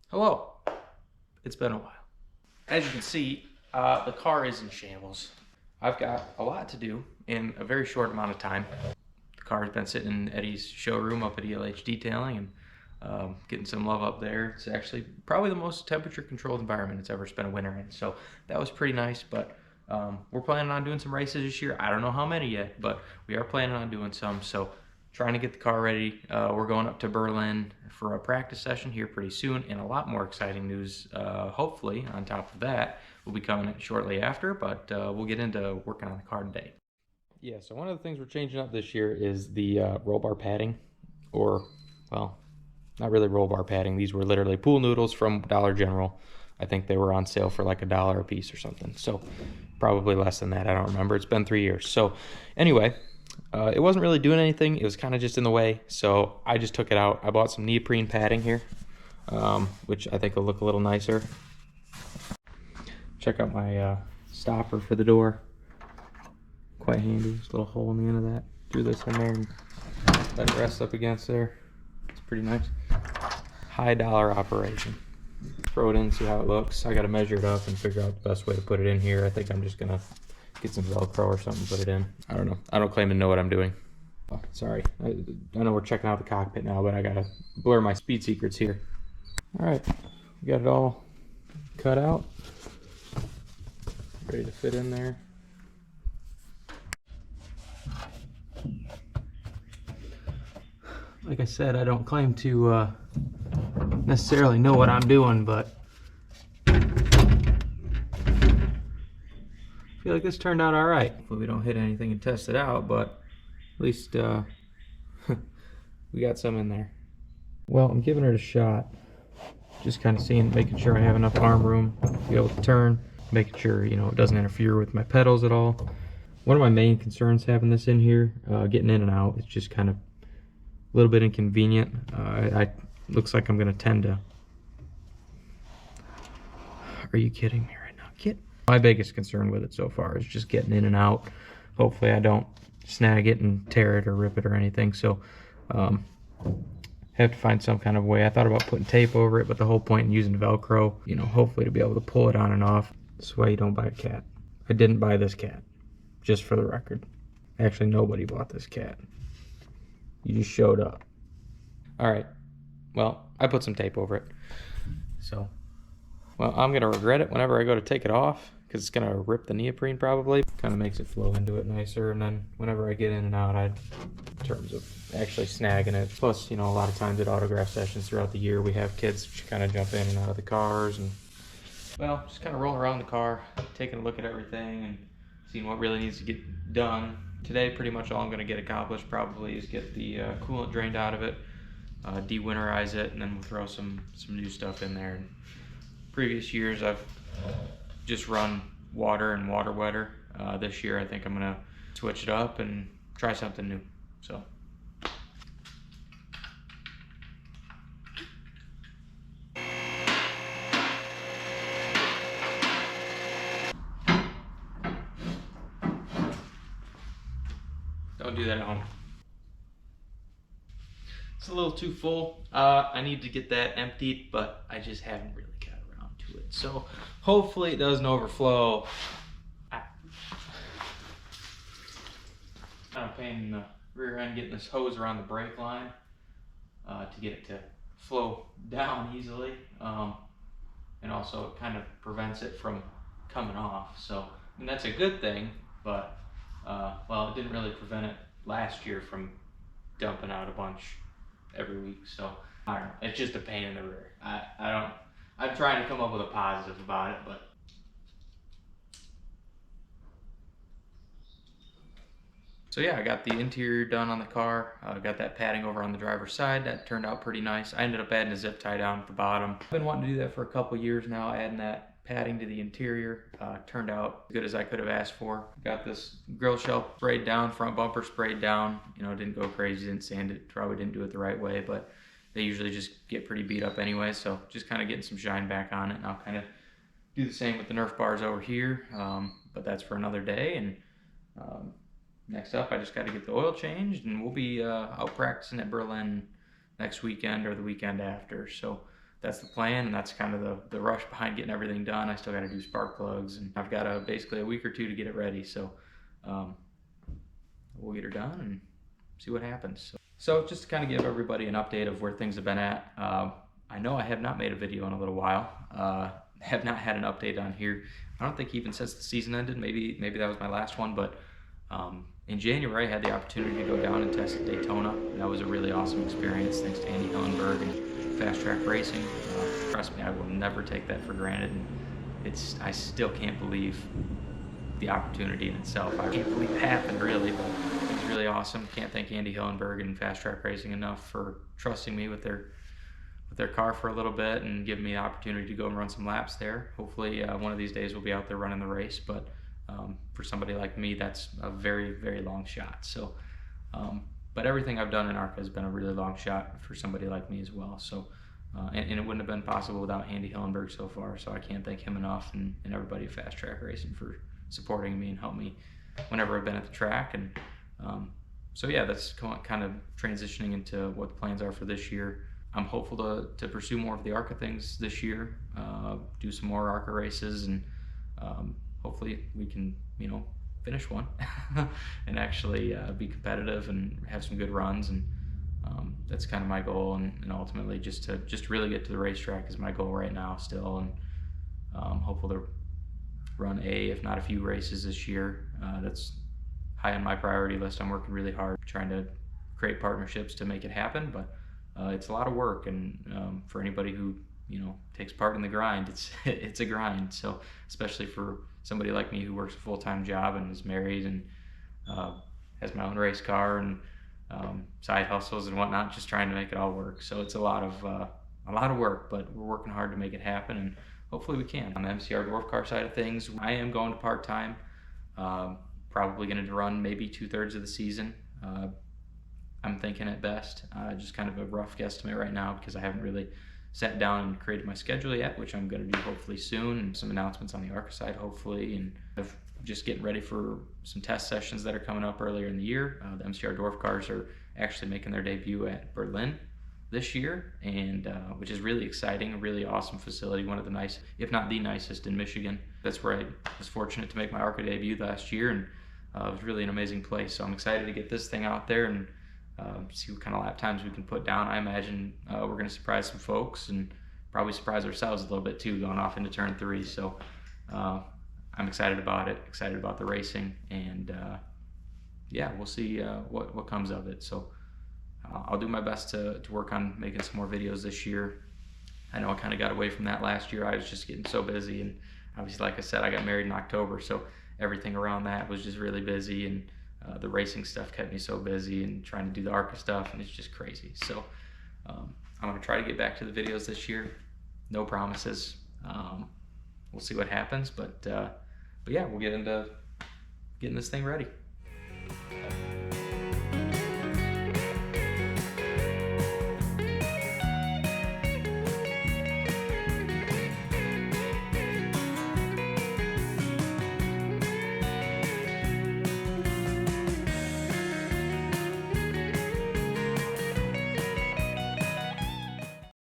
Hello, it's been a while. As you can see, the car is in shambles. I've got a lot to do in a very short amount of time. The car has been sitting in Eddie's showroom up at ELH Detailing and getting some love up there. It's actually probably the most temperature controlled environment it's ever spent a winter in. So that was pretty nice, but we're planning on doing some races this year. I don't know how many yet, but we are planning on doing some. So trying to get the car ready. We're going up to Berlin for a practice session here pretty soon, and a lot more exciting news, hopefully, on top of that, will be coming shortly after, but we'll get into working on the car today. Yeah, so one of the things we're changing up this year is the roll bar padding, or, well, not really roll bar padding. These were literally pool noodles from Dollar General. I think they were on sale for like $1 a piece or something, so probably less than that. I don't remember. It's been 3 years. So anyway, it wasn't really doing anything. It was kind of just in the way, so I just took it out. I bought some neoprene padding here, which I think will look a little nicer. Check out my stopper for the door. Quite handy. Just a little hole in the end of that. Do this in there and let it rest up against there. It's pretty nice. High dollar operation. Throw it in, see how it looks. I got to measure it up and figure out the best way to put it in here. I think I'm just gonna get some Velcro or something, put it in. I don't know. I don't claim to know what I'm doing. Oh, sorry. I know we're checking out the cockpit now, but I gotta blur my speed secrets here. All right, we got it all cut out. Ready to fit in there. Like I said, I don't claim to necessarily know what I'm doing, but I feel like this turned out all right. Hopefully we don't hit anything and test it out, but at least we got some in there. Well, I'm giving it a shot. Just kind of seeing, making sure I have enough arm room to be able to turn, making sure, you know, it doesn't interfere with my pedals at all. One of my main concerns having this in here, getting in and out, it's just kind of a little bit inconvenient. Looks like I'm gonna tend to. Are you kidding me right now? My biggest concern with it so far is just getting in and out. Hopefully I don't snag it and tear it or rip it or anything. So have to find some kind of way. I thought about putting tape over it, but the whole point in using Velcro, you know, hopefully to be able to pull it on and off. This is why you don't buy a cat. I didn't buy this cat, just for the record. Actually, nobody bought this cat. You just showed up. All right. Well, I put some tape over it. So, well, I'm gonna regret it whenever I go to take it off, because it's gonna rip the neoprene probably. Kind of makes it flow into it nicer, and then whenever I get in and out, in terms of actually snagging it. Plus, you know, a lot of times at autograph sessions throughout the year, we have kids kind of jump in and out of the cars, and well, just kind of rolling around the car, taking a look at everything and seeing what really needs to get done. Today, pretty much all I'm going to get accomplished probably is get the coolant drained out of it, de-winterize it, and then we'll throw some new stuff in there. In previous years, I've just run water and water wetter. This year, I think I'm going to switch it up and try something new. So. Don't do that at home. It's a little too full. I need to get that emptied, but I just haven't really got around to it. So hopefully it doesn't overflow. I'm pain in the rear end getting this hose around the brake line to get it to flow down easily. And also it kind of prevents it from coming off. So, I mean, that's a good thing, but well, it didn't really prevent it last year from dumping out a bunch every week. So I don't know. It's just a pain in the rear. I'm trying to come up with a positive about it, but so yeah, I got the interior done on the car. Got that padding over on the driver's side. That turned out pretty nice. I ended up adding a zip tie down at the bottom. I've been wanting to do that for a couple years now, adding that padding to the interior. Turned out as good as I could have asked for. Got this grill shelf sprayed down, front bumper sprayed down. You know, didn't go crazy, didn't sand it, probably didn't do it the right way, but they usually just get pretty beat up anyway, so just kind of getting some shine back on it. And I'll kind of do the same with the Nerf bars over here, but that's for another day. And next up, I just got to get the oil changed, and we'll be out practicing at Berlin next weekend or the weekend after. So that's the plan, and that's kind of the rush behind getting everything done. I still got to do spark plugs, and I've got basically a week or two to get it ready. So um, we'll get her done and see what happens. So just to kind of give everybody an update of where things have been at. I know I have not made a video in a little while. Have not had an update on here. I don't think even since the season ended. Maybe that was my last one, but in January I had the opportunity to go down and test at Daytona. That was a really awesome experience, thanks to Andy Hillenberg and Fast Track Racing. Trust me, I will never take that for granted. And I still can't believe the opportunity in itself. I can't believe it happened, really, but it was really awesome. Can't thank Andy Hillenberg and Fast Track Racing enough for trusting me with their car for a little bit and giving me the opportunity to go and run some laps there. Hopefully one of these days we'll be out there running the race, but for somebody like me, that's a very, very long shot. So, but everything I've done in ARCA has been a really long shot for somebody like me as well. So, and it wouldn't have been possible without Andy Hillenberg so far, so I can't thank him enough, and everybody at Fast Track Racing for supporting me and helping me whenever I've been at the track. And so yeah, that's kind of transitioning into what the plans are for this year. I'm hopeful to pursue more of the ARCA things this year, do some more ARCA races, and hopefully we can, finish one and actually be competitive and have some good runs. And that's kind of my goal, and ultimately just to really get to the racetrack is my goal right now still, and hopeful to run if not a few races this year. That's high on my priority list. I'm working really hard trying to create partnerships to make it happen, but it's a lot of work, and for anybody who takes part in the grind, it's a grind. So especially for somebody like me who works a full-time job and is married and has my own race car and side hustles and whatnot, just trying to make it all work. So it's a lot of work, but we're working hard to make it happen, and hopefully we can. On the MCR Dwarf car side of things, I am going to part-time, probably going to run maybe 2/3 of the season. I'm thinking at best, just kind of a rough guesstimate right now because I haven't really sat down and created my schedule yet, which I'm going to do hopefully soon, and some announcements on the ARCA side hopefully, and just getting ready for some test sessions that are coming up earlier in the year. The MCR Dwarf cars are actually making their debut at Berlin this year, and which is really exciting, a really awesome facility, one of the nicest, if not the nicest, in Michigan. That's where I was fortunate to make my ARCA debut last year, and it was really an amazing place. So I'm excited to get this thing out there and see what kind of lap times we can put down. I imagine we're going to surprise some folks and probably surprise ourselves a little bit too, going off into turn 3. So I'm excited about it, excited about the racing, and yeah, we'll see what comes of it. So I'll do my best to work on making some more videos this year. I know I kind of got away from that last year. I was just getting so busy, and obviously, like I said, I got married in October, so everything around that was just really busy, and the racing stuff kept me so busy, and trying to do the ARCA stuff, and it's just crazy. So I'm going to try to get back to the videos this year. No promises. We'll see what happens, but yeah, we'll get into getting this thing ready.